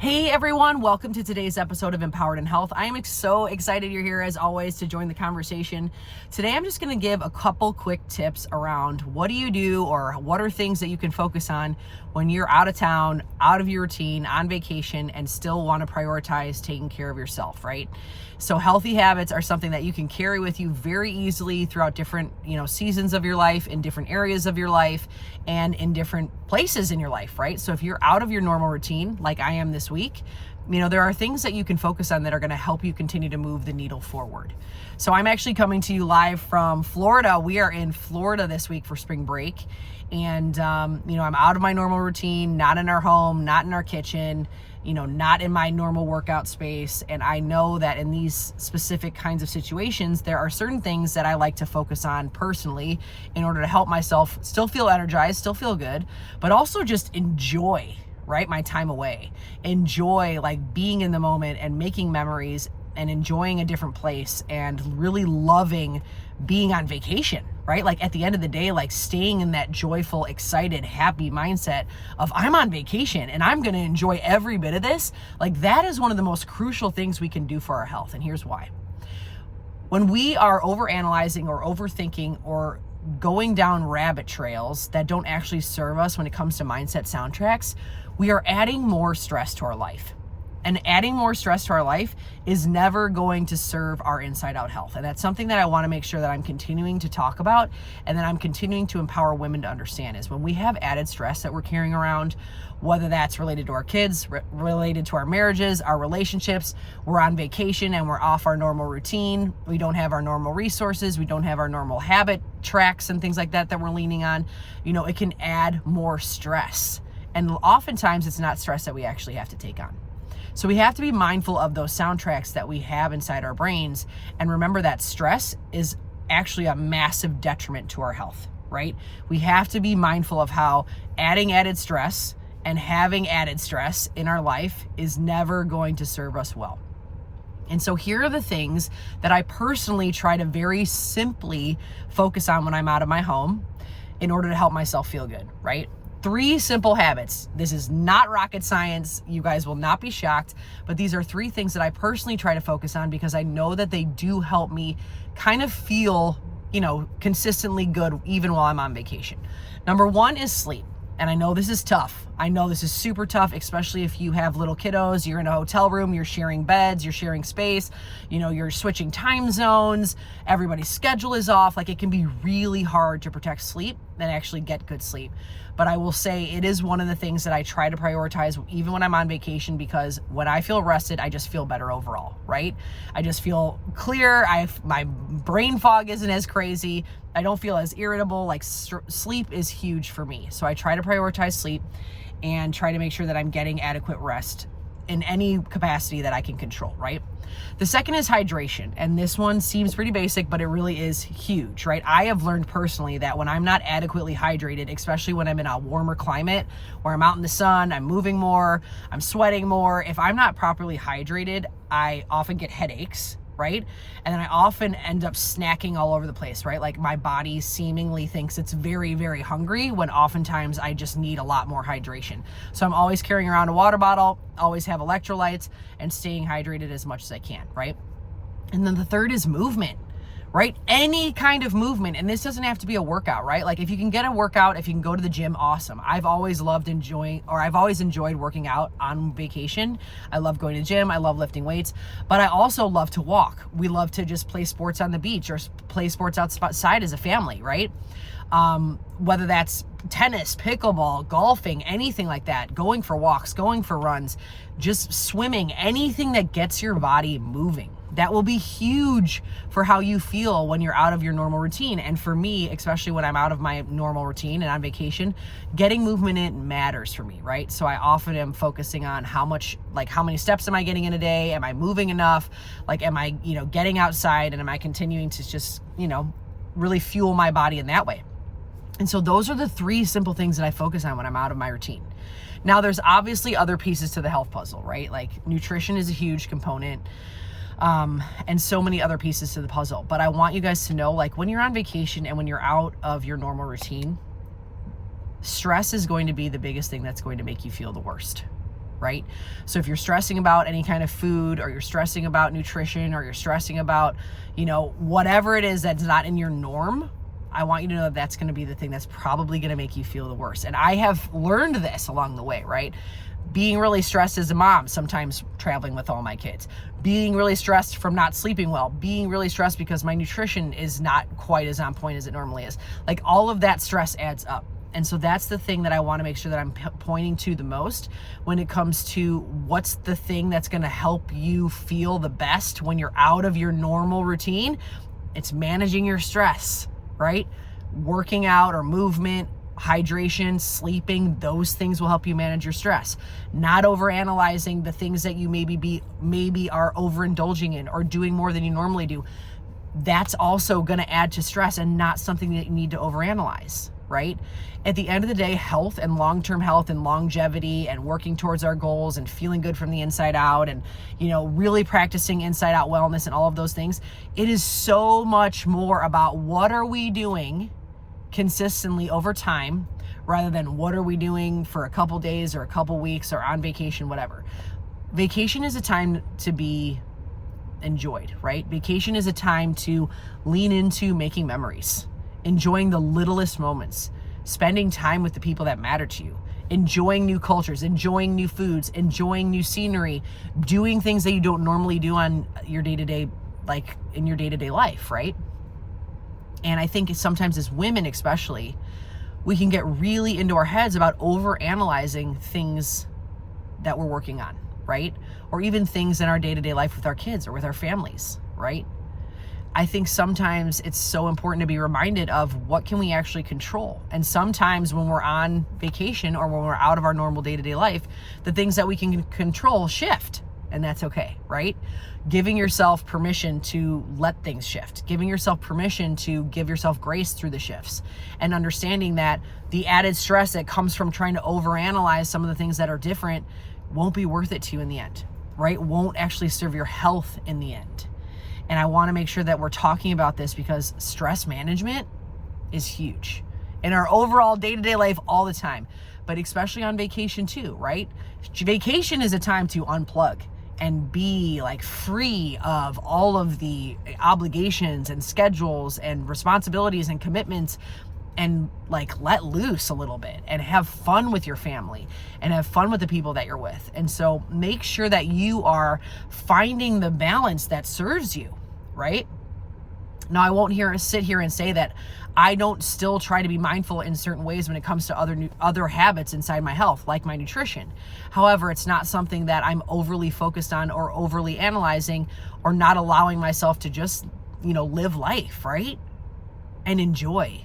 Hey everyone, welcome to today's episode of Empowered in Health. I am so excited you're here as always to join the conversation. Today I'm just going to give a couple quick tips around what do you do or what are things that you can focus on when you're out of town, out of your routine, on vacation, and still want to prioritize taking care of yourself, right? So healthy habits are something that you can carry with you very easily throughout different, seasons of your life, in different areas of your life, and in different places in your life, right? So if you're out of your normal routine, like I am this week, there are things that you can focus on that are going to help you continue to move the needle forward. So I'm actually coming to you live from Florida. We are in Florida this week for spring break. And, I'm out of my normal routine, not in our home, not in our kitchen, not in my normal workout space. And I know that in these specific kinds of situations, there are certain things that I like to focus on personally in order to help myself still feel energized, still feel good, but also just enjoy, right, my time away. Enjoy like being in the moment and making memories and enjoying a different place and really loving being on vacation, right? Like at the end of the day, like staying in that joyful, excited, happy mindset of I'm on vacation and I'm going to enjoy every bit of this. Like that is one of the most crucial things we can do for our health. And here's why. When we are overanalyzing or overthinking or going down rabbit trails that don't actually serve us when it comes to mindset soundtracks, we are adding more stress to our life. And adding more stress to our life is never going to serve our inside out health. And that's something that I want to make sure that I'm continuing to talk about and that I'm continuing to empower women to understand is when we have added stress that we're carrying around, whether that's related to our kids, related to our marriages, our relationships, we're on vacation and we're off our normal routine. We don't have our normal resources. We don't have our normal habit tracks and things like that we're leaning on. It can add more stress. And oftentimes it's not stress that we actually have to take on. So we have to be mindful of those soundtracks that we have inside our brains and remember that stress is actually a massive detriment to our health, right? We have to be mindful of how adding added stress and having added stress in our life is never going to serve us well. And so here are the things that I personally try to very simply focus on when I'm out of my home in order to help myself feel good, right? 3 simple habits. This is not rocket science. You guys will not be shocked, but these are 3 things that I personally try to focus on because I know that they do help me kind of feel, consistently good even while I'm on vacation. Number 1 is sleep. And I know this is tough. I know this is super tough, especially if you have little kiddos, you're in a hotel room, you're sharing beds, you're sharing space, you're switching time zones, everybody's schedule is off. Like it can be really hard to protect sleep and actually get good sleep. But I will say it is one of the things that I try to prioritize even when I'm on vacation because when I feel rested, I just feel better overall, right? I just feel clear. My brain fog isn't as crazy. I don't feel as irritable. Like sleep is huge for me. So I try to prioritize sleep and try to make sure that I'm getting adequate rest in any capacity that I can control, right? The second is hydration. And this one seems pretty basic, but it really is huge, right? I have learned personally that when I'm not adequately hydrated, especially when I'm in a warmer climate where I'm out in the sun, I'm moving more, I'm sweating more. If I'm not properly hydrated, I often get headaches, right? And then I often end up snacking all over the place, right? Like my body seemingly thinks it's very, very hungry when oftentimes I just need a lot more hydration. So I'm always carrying around a water bottle, always have electrolytes and staying hydrated as much as I can, right? And then the third is movement, right? Any kind of movement. And this doesn't have to be a workout, right? Like if you can get a workout, if you can go to the gym, awesome. I've always enjoyed working out on vacation. I love going to the gym. I love lifting weights, but I also love to walk. We love to just play sports on the beach or play sports outside as a family, right? Whether that's tennis, pickleball, golfing, anything like that, going for walks, going for runs, just swimming, anything that gets your body moving. That will be huge for how you feel when you're out of your normal routine. And for me, especially when I'm out of my normal routine and on vacation, getting movement in matters for me, right? So I often am focusing on how many steps am I getting in a day? Am I moving enough? Like, am I, getting outside and am I continuing to just, really fuel my body in that way? And so those are the 3 simple things that I focus on when I'm out of my routine. Now, there's obviously other pieces to the health puzzle, right? Like nutrition is a huge component. And so many other pieces to the puzzle. But I want you guys to know, like when you're on vacation and when you're out of your normal routine, stress is going to be the biggest thing that's going to make you feel the worst. right? So if you're stressing about any kind of food, or you're stressing about nutrition, or you're stressing about, whatever it is that's not in your norm, I want you to know that that's going to be the thing that's probably going to make you feel the worst. And I have learned this along the way, right? Being really stressed as a mom, sometimes traveling with all my kids, being really stressed from not sleeping well, being really stressed because my nutrition is not quite as on point as it normally is. Like, all of that stress adds up. And so that's the thing that I want to make sure that I'm pointing to the most when it comes to what's the thing that's going to help you feel the best when you're out of your normal routine. It's managing your stress, right? Working out or movement, hydration, sleeping, those things will help you manage your stress. Not overanalyzing the things that you maybe are overindulging in or doing more than you normally do. That's also going to add to stress and not something that you need to overanalyze, right? At the end of the day, health and long-term health and longevity and working towards our goals and feeling good from the inside out and, really practicing inside out wellness and all of those things, it is so much more about what are we doing consistently over time rather than what are we doing for a couple days or a couple weeks or on vacation, whatever. Vacation is a time to be enjoyed, right? Vacation is a time to lean into making memories, enjoying the littlest moments, spending time with the people that matter to you, enjoying new cultures, enjoying new foods, enjoying new scenery, doing things that you don't normally do on your day-to-day, like in your day-to-day life, right? And I think sometimes as women especially, we can get really into our heads about overanalyzing things that we're working on, right? Or even things in our day-to-day life with our kids or with our families, right? I think sometimes it's so important to be reminded of what can we actually control. And sometimes when we're on vacation or when we're out of our normal day-to-day life, the things that we can control shift, and that's okay, right? Giving yourself permission to let things shift, giving yourself permission to give yourself grace through the shifts, and understanding that the added stress that comes from trying to overanalyze some of the things that are different won't be worth it to you in the end, right? Won't actually serve your health in the end. And I want to make sure that we're talking about this because stress management is huge in our overall day-to-day life all the time, but especially on vacation too, right? Vacation is a time to unplug and be like free of all of the obligations and schedules and responsibilities and commitments, and like let loose a little bit and have fun with your family and have fun with the people that you're with. And so make sure that you are finding the balance that serves you, right? Now, I won't sit here and say that I don't still try to be mindful in certain ways when it comes to other habits inside my health, like my nutrition. However, it's not something that I'm overly focused on or overly analyzing or not allowing myself to just, live life, right? And enjoy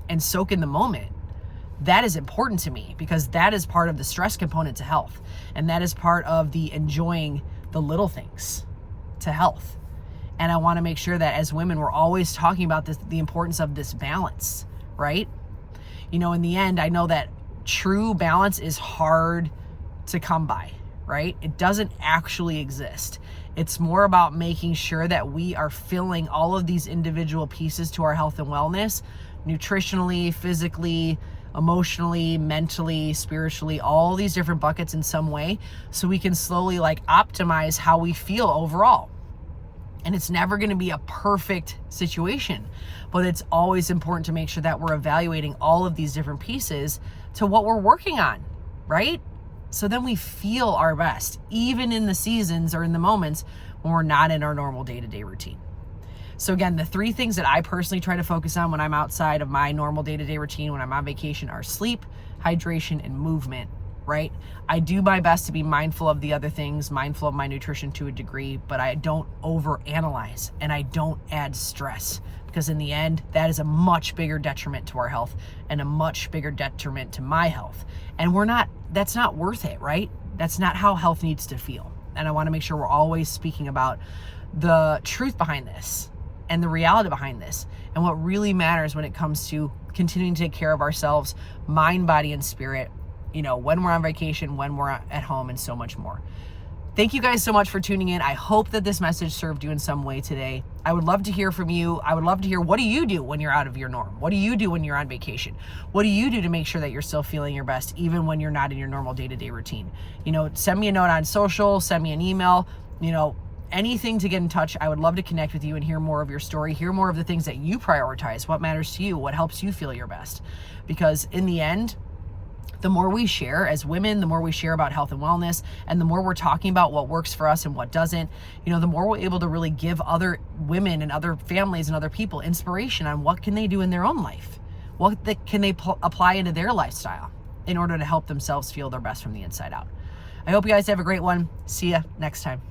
and soak in the moment. That is important to me because that is part of the stress component to health. And that is part of the enjoying the little things to health. And I want to make sure that as women, we're always talking about this, the importance of this balance, right? In the end, I know that true balance is hard to come by, right? It doesn't actually exist. It's more about making sure that we are filling all of these individual pieces to our health and wellness, nutritionally, physically, emotionally, mentally, spiritually, all these different buckets in some way, so we can slowly optimize how we feel overall. And it's never going to be a perfect situation, but it's always important to make sure that we're evaluating all of these different pieces to what we're working on, right? So then we feel our best, even in the seasons or in the moments when we're not in our normal day-to-day routine. So again, the 3 things that I personally try to focus on when I'm outside of my normal day-to-day routine, when I'm on vacation, are sleep, hydration, and movement, right? I do my best to be mindful of the other things, mindful of my nutrition to a degree, but I don't overanalyze and I don't add stress, because in the end, that is a much bigger detriment to our health and a much bigger detriment to my health. And that's not worth it, right? That's not how health needs to feel. And I want to make sure we're always speaking about the truth behind this and the reality behind this and what really matters when it comes to continuing to take care of ourselves, mind, body, and spirit, when we're on vacation, when we're at home, and so much more. Thank you guys so much for tuning in. I hope that this message served you in some way today. I would love to hear from you. I would love to hear, what do you do when you're out of your norm? What do you do when you're on vacation? What do you do to make sure that you're still feeling your best, even when you're not in your normal day-to-day routine? Send me a note on social, send me an email, anything to get in touch. I would love to connect with you and hear more of your story, hear more of the things that you prioritize, what matters to you, what helps you feel your best. Because in the end, the more we share as women, the more we share about health and wellness, and the more we're talking about what works for us and what doesn't, the more we're able to really give other women and other families and other people inspiration on what can they do in their own life, can they apply into their lifestyle in order to help themselves feel their best from the inside out. I hope you guys have a great one. See ya next time.